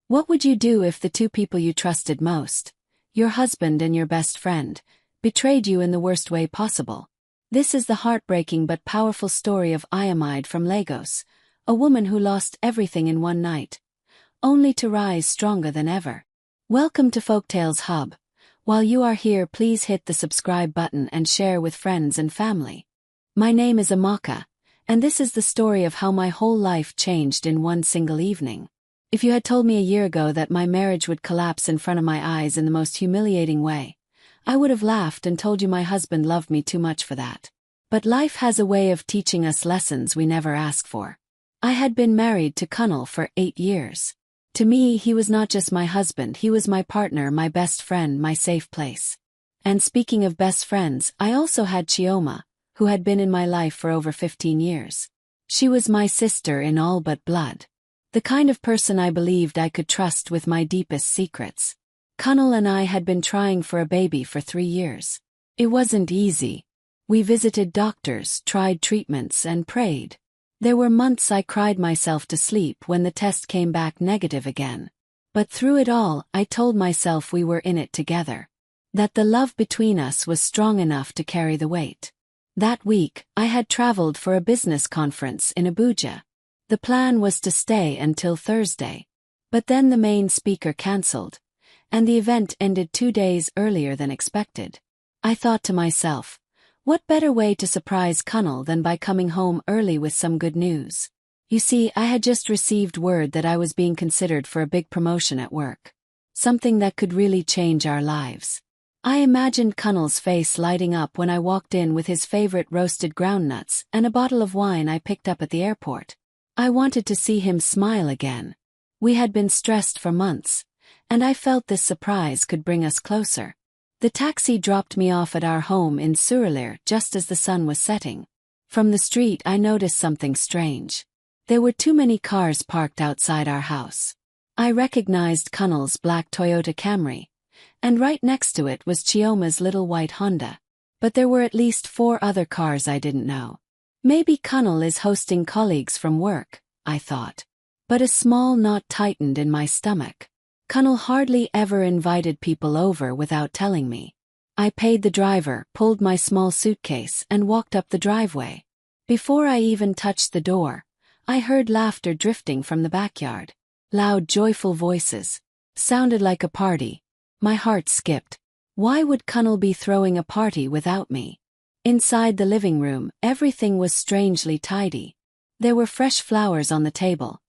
What would you do if the two people you trusted most, your husband and your best friend, betrayed you in the worst way possible? This is the heartbreaking but powerful story of Ayamide from Lagos, a woman who lost everything in one night, only to rise stronger than ever. Welcome to Folktales Hub. While you are here, please hit the subscribe button and share with friends and family. My name is Amaka, and this is the story of how my whole life changed in one single evening. If you had told me a year ago that my marriage would collapse in front of my eyes in the most humiliating way, I would have laughed and told you my husband loved me too much for that. But life has a way of teaching us lessons we never ask for. I had been married to Kunal for 8 years. To me, he was not just my husband, he was my partner, my best friend, my safe place. And speaking of best friends, I also had Chioma, who had been in my life for over 15 years. She was my sister in all but blood. The kind of person I believed I could trust with my deepest secrets. Kunal and I had been trying for a baby for 3 years. It wasn't easy. We visited doctors, tried treatments, and prayed. There were months I cried myself to sleep when the test came back negative again. But through it all, I told myself we were in it together. That the love between us was strong enough to carry the weight. That week, I had traveled for a business conference in Abuja. The plan was to stay until Thursday. But then the main speaker cancelled, and the event ended 2 days earlier than expected. I thought to myself, what better way to surprise Kunal than by coming home early with some good news? You see, I had just received word that I was being considered for a big promotion at work. Something that could really change our lives. I imagined Kunal's face lighting up when I walked in with his favorite roasted groundnuts and a bottle of wine I picked up at the airport. I wanted to see him smile again. We had been stressed for months, and I felt this surprise could bring us closer. The taxi dropped me off at our home in Surulere just as the sun was setting. From the street I noticed something strange. There were too many cars parked outside our house. I recognized Kunal's black Toyota Camry, and right next to it was Chioma's little white Honda. But there were at least 4 other cars I didn't know. Maybe Kunal is hosting colleagues from work, I thought. But a small knot tightened in my stomach. Kunal hardly ever invited people over without telling me. I paid the driver, pulled my small suitcase, and walked up the driveway. Before I even touched the door, I heard laughter drifting from the backyard. Loud, joyful voices. Sounded like a party. My heart skipped. Why would Kunal be throwing a party without me? Inside the living room, everything was strangely tidy. There were fresh flowers on the table,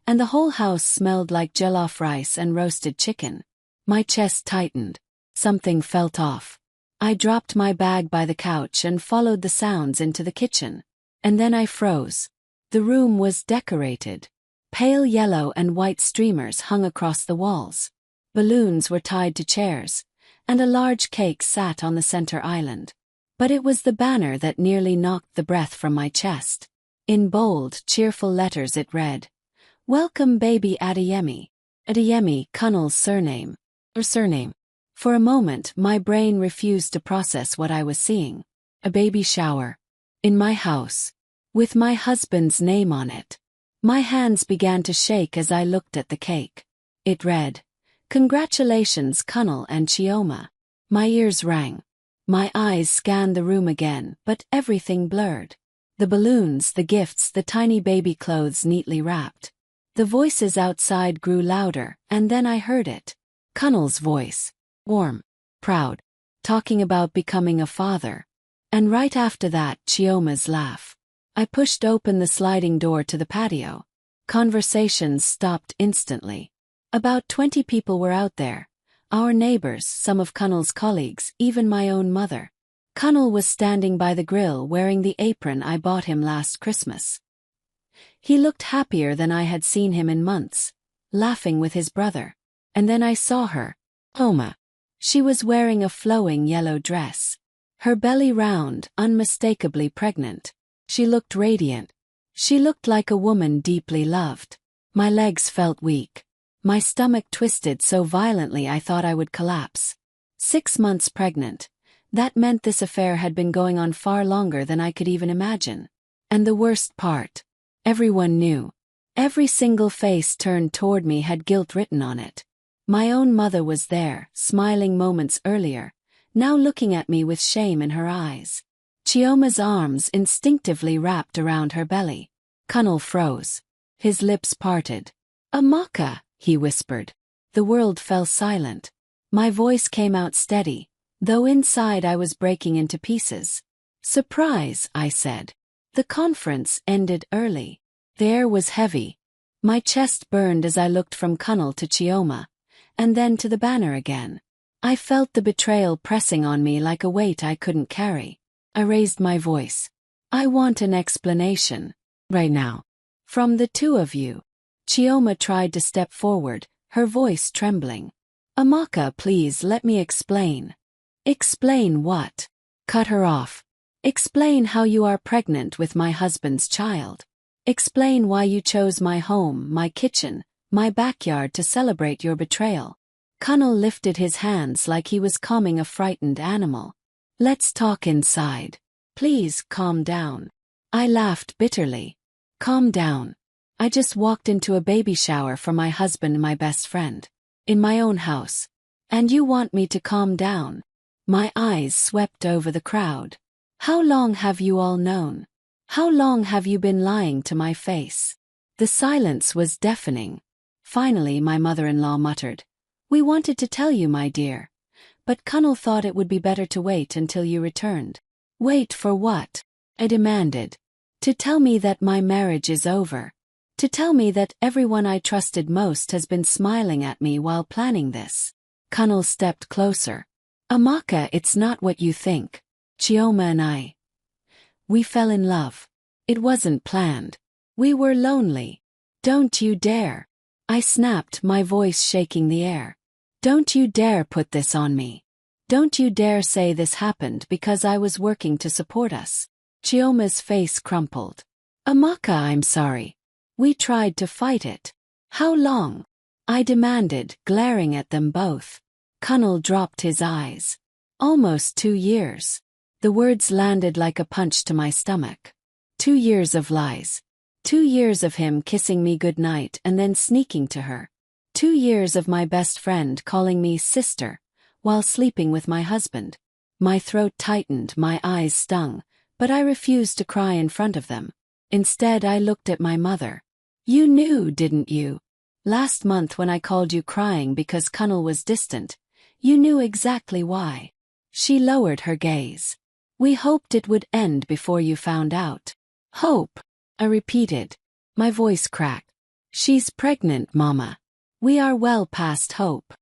and the whole house smelled like jollof rice and roasted chicken. My chest tightened. Something felt off. I dropped my bag by the couch and followed the sounds into the kitchen. And then I froze. The room was decorated. Pale yellow and white streamers hung across the walls. Balloons were tied to chairs, and a large cake sat on the center island. But it was the banner that nearly knocked the breath from my chest. In bold, cheerful letters it read, "Welcome baby Adeyemi." Adeyemi, Kunal's surname. For a moment, my brain refused to process what I was seeing. A baby shower. In my house. With my husband's name on it. My hands began to shake as I looked at the cake. It read, "Congratulations Kunal and Chioma." My ears rang. My eyes scanned the room again, but everything blurred. The balloons, the gifts, the tiny baby clothes neatly wrapped. The voices outside grew louder, and then I heard it. Kunal's voice. Warm. Proud. Talking about becoming a father. And right after that, Chioma's laugh. I pushed open the sliding door to the patio. Conversations stopped instantly. About 20 people were out there. Our neighbors, some of Kunal's colleagues, even my own mother. Kunal was standing by the grill wearing the apron I bought him last Christmas. He looked happier than I had seen him in months, laughing with his brother. And then I saw her. Oma. She was wearing a flowing yellow dress. Her belly round, unmistakably pregnant. She looked radiant. She looked like a woman deeply loved. My legs felt weak. My stomach twisted so violently I thought I would collapse. 6 months pregnant. That meant this affair had been going on far longer than I could even imagine. And the worst part. Everyone knew. Every single face turned toward me had guilt written on it. My own mother was there, smiling moments earlier, now looking at me with shame in her eyes. Chioma's arms instinctively wrapped around her belly. Kunal froze. His lips parted. "Amaka," he whispered. The world fell silent. My voice came out steady, though inside I was breaking into pieces. "Surprise," I said. The conference ended early. The air was heavy. My chest burned as I looked from Kunal to Chioma, and then to the banner again. I felt the betrayal pressing on me like a weight I couldn't carry. I raised my voice. "I want an explanation. Right now. From the two of you." Chioma tried to step forward, her voice trembling. "Amaka, please let me explain." "Explain what?" "Cut her off. Explain how you are pregnant with my husband's child. Explain why you chose my home, my kitchen, my backyard to celebrate your betrayal." Kunal lifted his hands like he was calming a frightened animal. "Let's talk inside. Please calm down." I laughed bitterly. "Calm down. I just walked into a baby shower for my husband and my best friend. In my own house. And you want me to calm down?" My eyes swept over the crowd. "How long have you all known? How long have you been lying to my face?" The silence was deafening. Finally my mother-in-law muttered, "We wanted to tell you, my dear. But Kunal thought it would be better to wait until you returned." "Wait for what?" I demanded. "To tell me that my marriage is over. To tell me that everyone I trusted most has been smiling at me while planning this." Kunal stepped closer. "Amaka, it's not what you think. Chioma and we fell in love. It wasn't planned. We were lonely. Don't you dare." I snapped, my voice shaking the air. "Don't you dare put this on me. Don't you dare say this happened because I was working to support us." Chioma's face crumpled. "Amaka, I'm sorry. We tried to fight it." "How long?" I demanded, glaring at them both. Kunal dropped his eyes. "Almost 2 years." The words landed like a punch to my stomach. 2 years of lies. 2 years of him kissing me goodnight and then sneaking to her. 2 years of my best friend calling me sister while sleeping with my husband. My throat tightened, my eyes stung, but I refused to cry in front of them. Instead, I looked at my mother. "You knew, didn't you? Last month when I called you crying because Kunal was distant, you knew exactly why." She lowered her gaze. "We hoped it would end before you found out." "Hope," I repeated. My voice cracked. "She's pregnant, Mama. We are well past hope."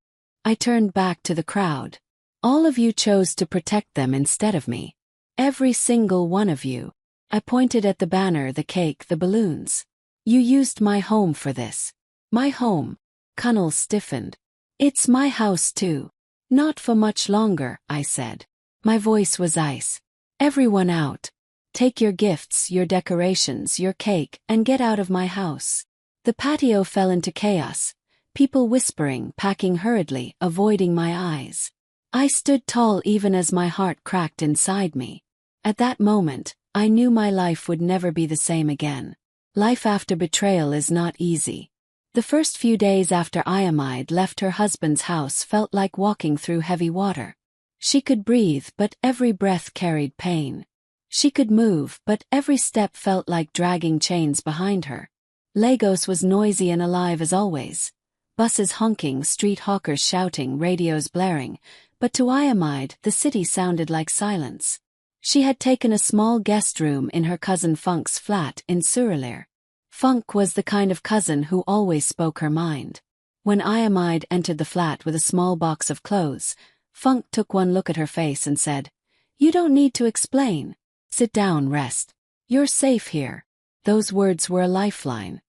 I turned back to the crowd. "All of you chose to protect them instead of me. Every single one of you." I pointed at the banner, the cake, the balloons. "You used my home for this." "My home?" Kunal stiffened. "It's my house too." "Not for much longer," I said. My voice was ice. "Everyone out. Take your gifts, your decorations, your cake, and get out of my house." The patio fell into chaos. People whispering, packing hurriedly, avoiding my eyes. I stood tall even as my heart cracked inside me. At that moment, I knew my life would never be the same again. Life after betrayal is not easy. The first few days after Ayamide left her husband's house felt like walking through heavy water. She could breathe, but every breath carried pain. She could move, but every step felt like dragging chains behind her. Lagos was noisy and alive as always. Buses honking, street hawkers shouting, radios blaring, but to Ayamide, the city sounded like silence. She had taken a small guest room in her cousin Funk's flat in Surulere. Funk was the kind of cousin who always spoke her mind. When Ayamide entered the flat with a small box of clothes, Funk took one look at her face and said, "You don't need to explain. Sit down, rest. You're safe here." Those words were a lifeline.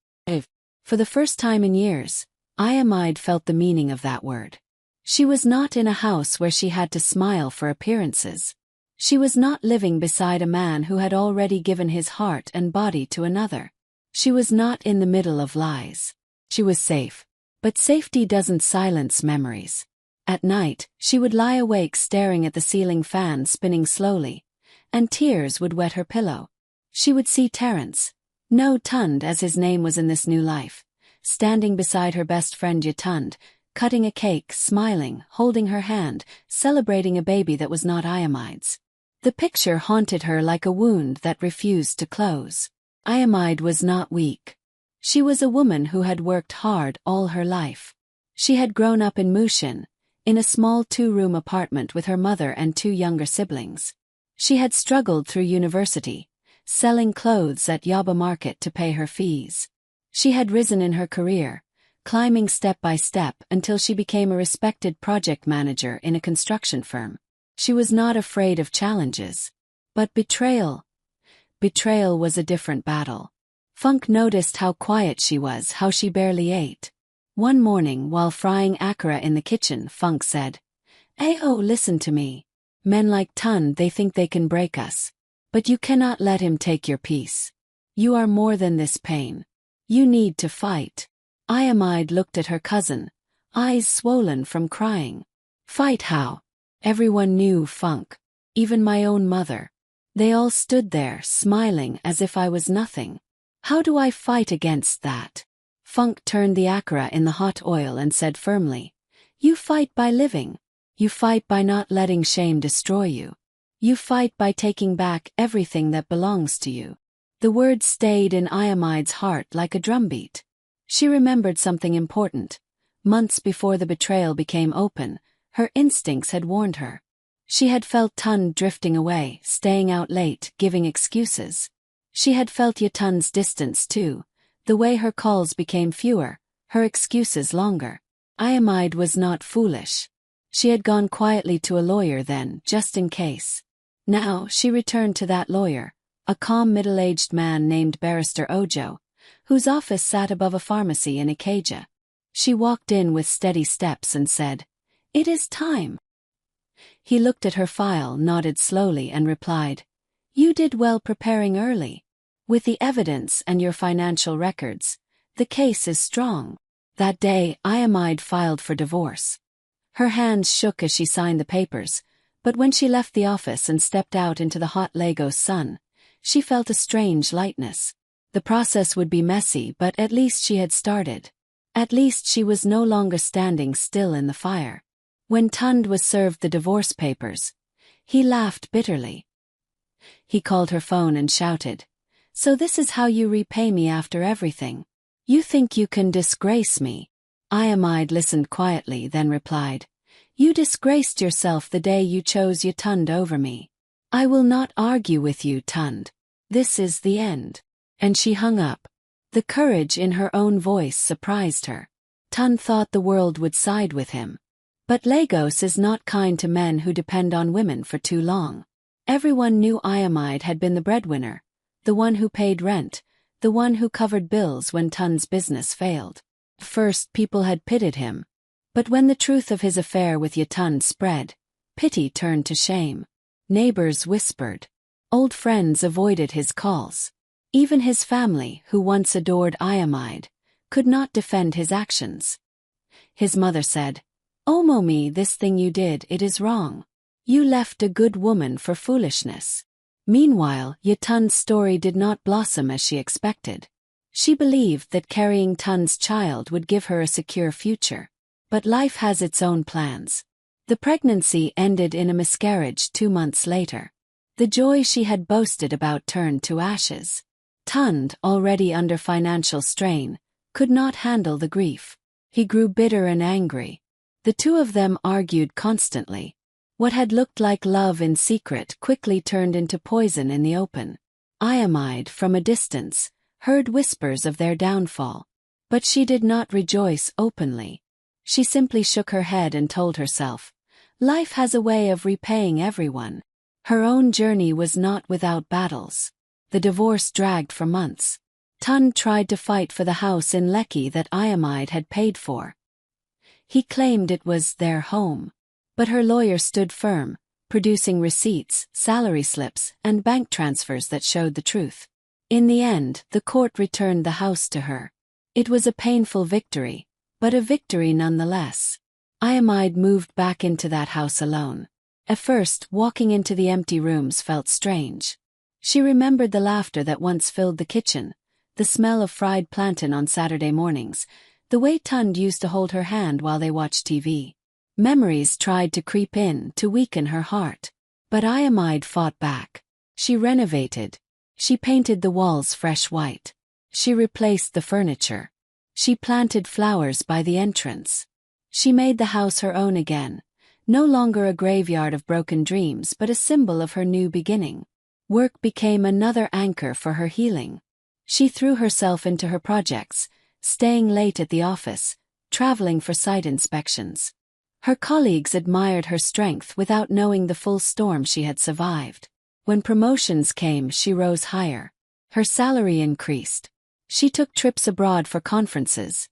For the first time in years, Ayamide felt the meaning of that word. She was not in a house where she had to smile for appearances. She was not living beside a man who had already given his heart and body to another. She was not in the middle of lies. She was safe. But safety doesn't silence memories. At night, she would lie awake staring at the ceiling fan spinning slowly, and tears would wet her pillow. She would see Terence, No, Tund, as his name was in this new life, standing beside her best friend Yatund, cutting a cake, smiling, holding her hand, celebrating a baby that was not Iamide's. The picture haunted her like a wound that refused to close. Iamide was not weak. She was a woman who had worked hard all her life. She had grown up in Mushin, in a small 2-room apartment with her mother and 2 younger siblings. She had struggled through university, selling clothes at Yaba Market to pay her fees. She had risen in her career, climbing step by step until she became a respected project manager in a construction firm. She was not afraid of challenges. But betrayal was a different battle. Funk noticed how quiet she was, how she barely ate. One morning, while frying akara in the kitchen, Funk said, "Ayo, listen to me. Men like Tund, they think they can break us. But you cannot let him take your peace. You are more than this pain. You need to fight." Iamide looked at her cousin, eyes swollen from crying. "Fight how?" Everyone knew Funk. Even my own mother. They all stood there, smiling as if I was nothing. How do I fight against that? Funk turned the akara in the hot oil and said firmly, "You fight by living. You fight by not letting shame destroy you. You fight by taking back everything that belongs to you." The words stayed in Iamide's heart like a drumbeat. She remembered something important. Months before the betrayal became open, her instincts had warned her. She had felt Tund drifting away, staying out late, giving excuses. She had felt Yatund's distance too, the way her calls became fewer, her excuses longer. Iamide was not foolish. She had gone quietly to a lawyer then, just in case. Now she returned to that lawyer, a calm middle-aged man named Barrister Ojo, whose office sat above a pharmacy in Ikeja. She walked in with steady steps and said, "It is time." He looked at her file, nodded slowly and replied, "You did well preparing early. With the evidence and your financial records, the case is strong." That day, Iamide filed for divorce. Her hands shook as she signed the papers, but when she left the office and stepped out into the hot Lagos sun, she felt a strange lightness. The process would be messy, but at least she had started. At least she was no longer standing still in the fire. When Tund was served the divorce papers, he laughed bitterly. He called her phone and shouted, "So this is how you repay me after everything? You think you can disgrace me?" Iamide listened quietly, then replied, "You disgraced yourself the day you chose Yatund over me. I will not argue with you, Tund. This is the end." And she hung up. The courage in her own voice surprised her. Tund thought the world would side with him. But Lagos is not kind to men who depend on women for too long. Everyone knew Iamide had been the breadwinner, the one who paid rent, the one who covered bills when Tund's business failed. First, people had pitied him. But when the truth of his affair with Yatund spread, pity turned to shame. Neighbors whispered. Old friends avoided his calls. Even his family, who once adored Iamide, could not defend his actions. His mother said, "Oh Momi, this thing you did, it is wrong. You left a good woman for foolishness." Meanwhile, Yatund's story did not blossom as she expected. She believed that carrying Tund's child would give her a secure future. But life has its own plans. The pregnancy ended in a miscarriage 2 months later. The joy she had boasted about turned to ashes. Tund, already under financial strain, could not handle the grief. He grew bitter and angry. The two of them argued constantly. What had looked like love in secret quickly turned into poison in the open. Iamide, from a distance, heard whispers of their downfall. But she did not rejoice openly. She simply shook her head and told herself, life has a way of repaying everyone. Her own journey was not without battles. The divorce dragged for months. Tund tried to fight for the house in Lekki that Iamide had paid for. He claimed it was their home. But her lawyer stood firm, producing receipts, salary slips, and bank transfers that showed the truth. In the end, the court returned the house to her. It was a painful victory, but a victory nonetheless. Iamide moved back into that house alone. At first, walking into the empty rooms felt strange. She remembered the laughter that once filled the kitchen, the smell of fried plantain on Saturday mornings, the way Tund used to hold her hand while they watched TV. Memories tried to creep in to weaken her heart. But Iamide fought back. She renovated. She painted the walls fresh white. She replaced the furniture. She planted flowers by the entrance. She made the house her own again, no longer a graveyard of broken dreams but a symbol of her new beginning. Work became another anchor for her healing. She threw herself into her projects, staying late at the office, traveling for site inspections. Her colleagues admired her strength without knowing the full storm she had survived. When promotions came, she rose higher. Her salary increased. She took trips abroad for conferences.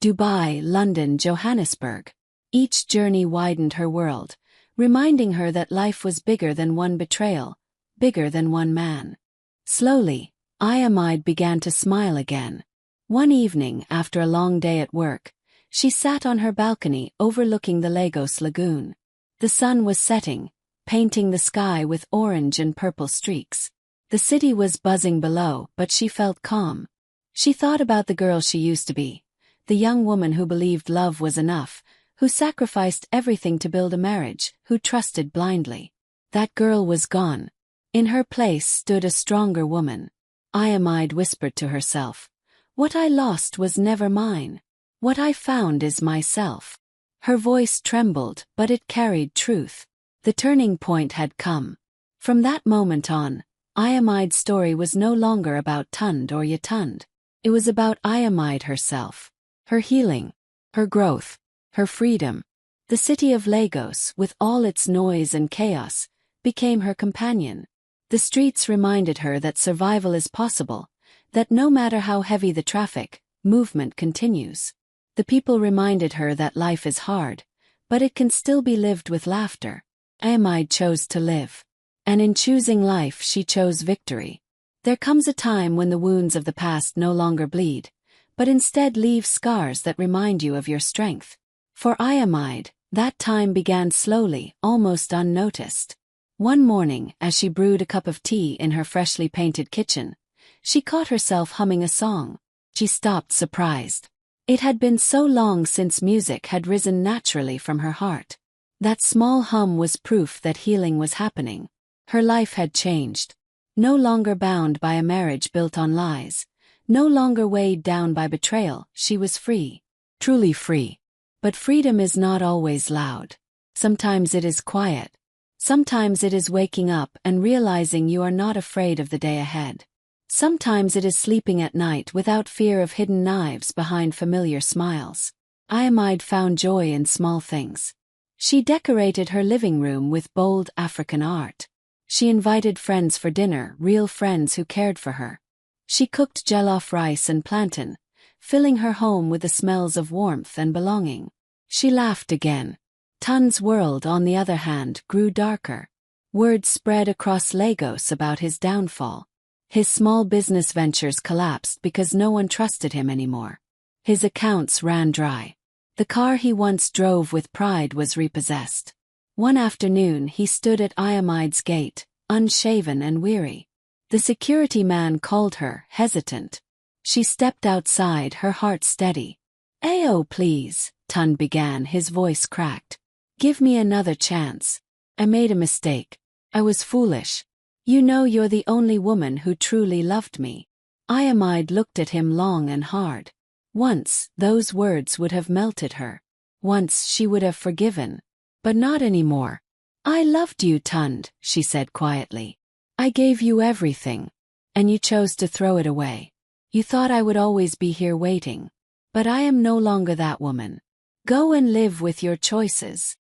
Dubai, London, Johannesburg. Each journey widened her world, reminding her that life was bigger than one betrayal, bigger than one man. Slowly, Iamide began to smile again. One evening, after a long day at work, she sat on her balcony overlooking the Lagos lagoon. The sun was setting, painting the sky with orange and purple streaks. The city was buzzing below, but she felt calm. She thought about the girl she used to be, the young woman who believed love was enough, who sacrificed everything to build a marriage, who trusted blindly. That girl was gone. In her place stood a stronger woman. Iamide whispered to herself, "What I lost was never mine. What I found is myself." Her voice trembled, but it carried truth. The turning point had come. From that moment on, Iamide's story was no longer about Tund or Yatund. It was about Iamide herself, her healing, her growth, her freedom. The city of Lagos, with all its noise and chaos, became her companion. The streets reminded her that survival is possible, that no matter how heavy the traffic, movement continues. The people reminded her that life is hard, but it can still be lived with laughter. Iamide chose to live. And in choosing life, she chose victory. There comes a time when the wounds of the past no longer bleed, but instead leave scars that remind you of your strength. For Iamide, that time began slowly, almost unnoticed. One morning, as she brewed a cup of tea in her freshly painted kitchen, she caught herself humming a song. She stopped surprised. It had been so long since music had risen naturally from her heart. That small hum was proof that healing was happening. Her life had changed. No longer bound by a marriage built on lies, no longer weighed down by betrayal, she was free. Truly free. But freedom is not always loud. Sometimes it is quiet. Sometimes it is waking up and realizing you are not afraid of the day ahead. Sometimes it is sleeping at night without fear of hidden knives behind familiar smiles. Iamide found joy in small things. She decorated her living room with bold African art. She invited friends for dinner, real friends who cared for her. She cooked jollof rice and plantain, filling her home with the smells of warmth and belonging. She laughed again. Tund's world, on the other hand, grew darker. Word spread across Lagos about his downfall. His small business ventures collapsed because no one trusted him anymore. His accounts ran dry. The car he once drove with pride was repossessed. One afternoon he stood at Iamide's gate, unshaven and weary. The security man called her, hesitant. She stepped outside, her heart steady. "Ayo, please," Tund began, his voice cracked. "Give me another chance. I made a mistake. I was foolish. You know you're the only woman who truly loved me." Iamide looked at him long and hard. Once, those words would have melted her. Once she would have forgiven. But not anymore. "I loved you, Tund," she said quietly. "I gave you everything. And you chose to throw it away. You thought I would always be here waiting. But I am no longer that woman. Go and live with your choices."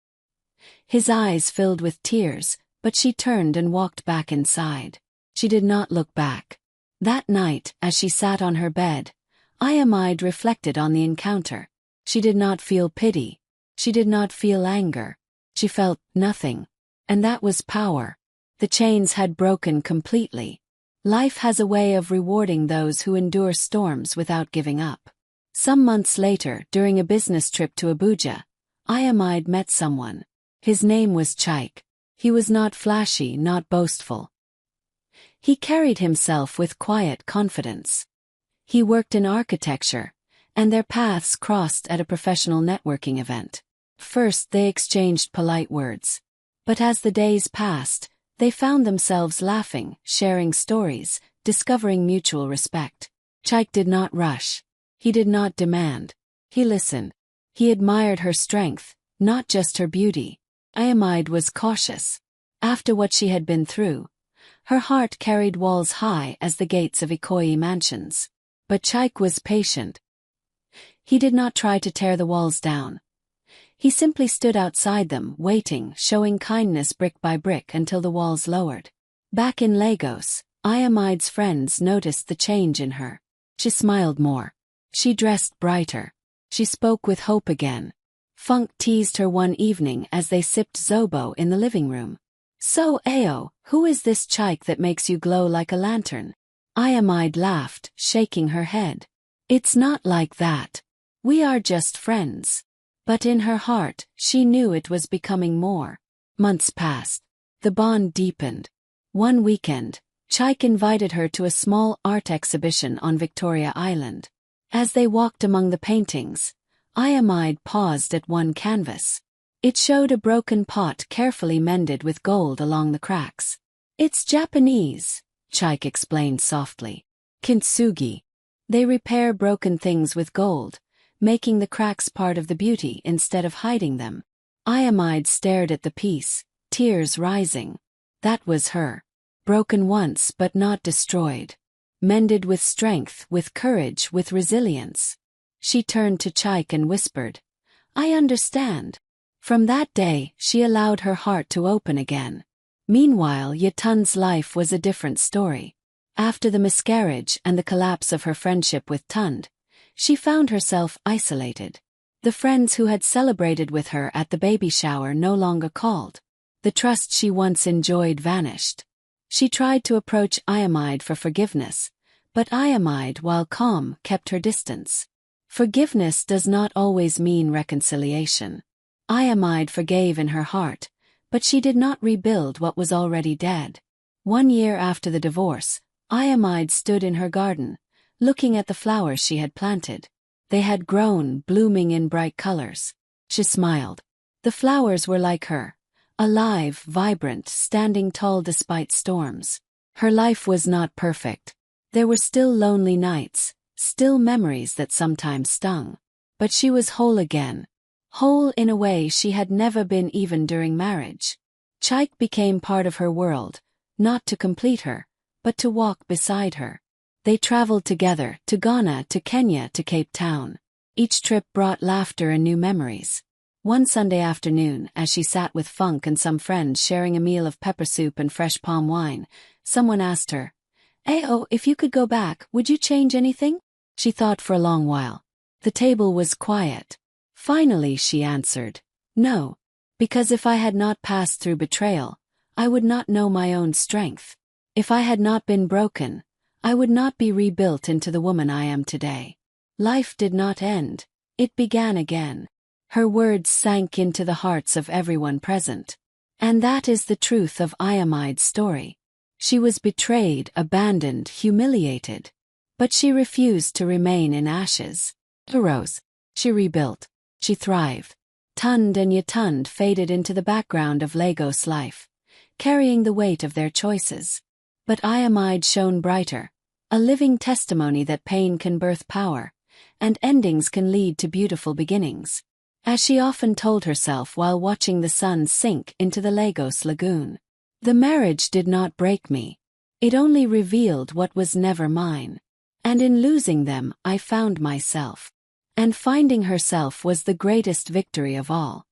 His eyes filled with tears, but she turned and walked back inside. She did not look back. That night, as she sat on her bed, Iamide reflected on the encounter. She did not feel pity. She did not feel anger. She felt nothing. And that was power. The chains had broken completely. Life has a way of rewarding those who endure storms without giving up. Some months later, during a business trip to Abuja, Iamide met someone. His name was Chike. He was not flashy, not boastful. He carried himself with quiet confidence. He worked in architecture, and their paths crossed at a professional networking event. First, they exchanged polite words. But as the days passed, they found themselves laughing, sharing stories, discovering mutual respect. Chaik did not rush. He did not demand. He listened. He admired her strength, not just her beauty. Ayamide was cautious. After what she had been through, her heart carried walls high as the gates of Ikoyi mansions. But Chaik was patient. He did not try to tear the walls down. He simply stood outside them, waiting, showing kindness brick by brick until the walls lowered. Back in Lagos, Ayamide's friends noticed the change in her. She smiled more. She dressed brighter. She spoke with hope again. Funk teased her one evening as they sipped zobo in the living room. "So, Ao, who is this Chaik that makes you glow like a lantern?" Ayamide laughed, shaking her head. "It's not like that. We are just friends." But in her heart, she knew it was becoming more. Months passed. The bond deepened. One weekend, Chaik invited her to a small art exhibition on Victoria Island. As they walked among the paintings, Ayamide paused at one canvas. It showed a broken pot carefully mended with gold along the cracks. "It's Japanese," Chaik explained softly. "Kintsugi. They repair broken things with gold, making the cracks part of the beauty instead of hiding them." Ayamide stared at the piece, tears rising. That was her. Broken once but not destroyed. Mended with strength, with courage, with resilience. She turned to Chaik and whispered, "I understand." From that day, she allowed her heart to open again. Meanwhile, Yatun's life was a different story. After the miscarriage and the collapse of her friendship with Tund, she found herself isolated. The friends who had celebrated with her at the baby shower no longer called. The trust she once enjoyed vanished. She tried to approach Ayamide for forgiveness, but Ayamide, while calm, kept her distance. Forgiveness does not always mean reconciliation. Ayamide forgave in her heart, but she did not rebuild what was already dead. 1 year after the divorce, Ayamide stood in her garden, looking at the flowers she had planted. They had grown, blooming in bright colors. She smiled. The flowers were like her, alive, vibrant, standing tall despite storms. Her life was not perfect. There were still lonely nights, still memories that sometimes stung. But she was whole again. Whole in a way she had never been even during marriage. Chaik became part of her world, not to complete her, but to walk beside her. They traveled together, to Ghana, to Kenya, to Cape Town. Each trip brought laughter and new memories. One Sunday afternoon, as she sat with Funk and some friends sharing a meal of pepper soup and fresh palm wine, someone asked her, "Ao, if you could go back, would you change anything?" She thought for a long while. The table was quiet. Finally she answered, "No. Because if I had not passed through betrayal, I would not know my own strength. If I had not been broken, I would not be rebuilt into the woman I am today. Life did not end. It began again." Her words sank into the hearts of everyone present. And that is the truth of Ayamide's story. She was betrayed, abandoned, humiliated. But she refused to remain in ashes. She rose. She rebuilt. She thrived. Tund and Yatund faded into the background of Lagos life, carrying the weight of their choices. But Ayamide shone brighter, a living testimony that pain can birth power, and endings can lead to beautiful beginnings. As she often told herself while watching the sun sink into the Lagos lagoon, "The marriage did not break me. It only revealed what was never mine. And in losing them, I found myself." And finding herself was the greatest victory of all.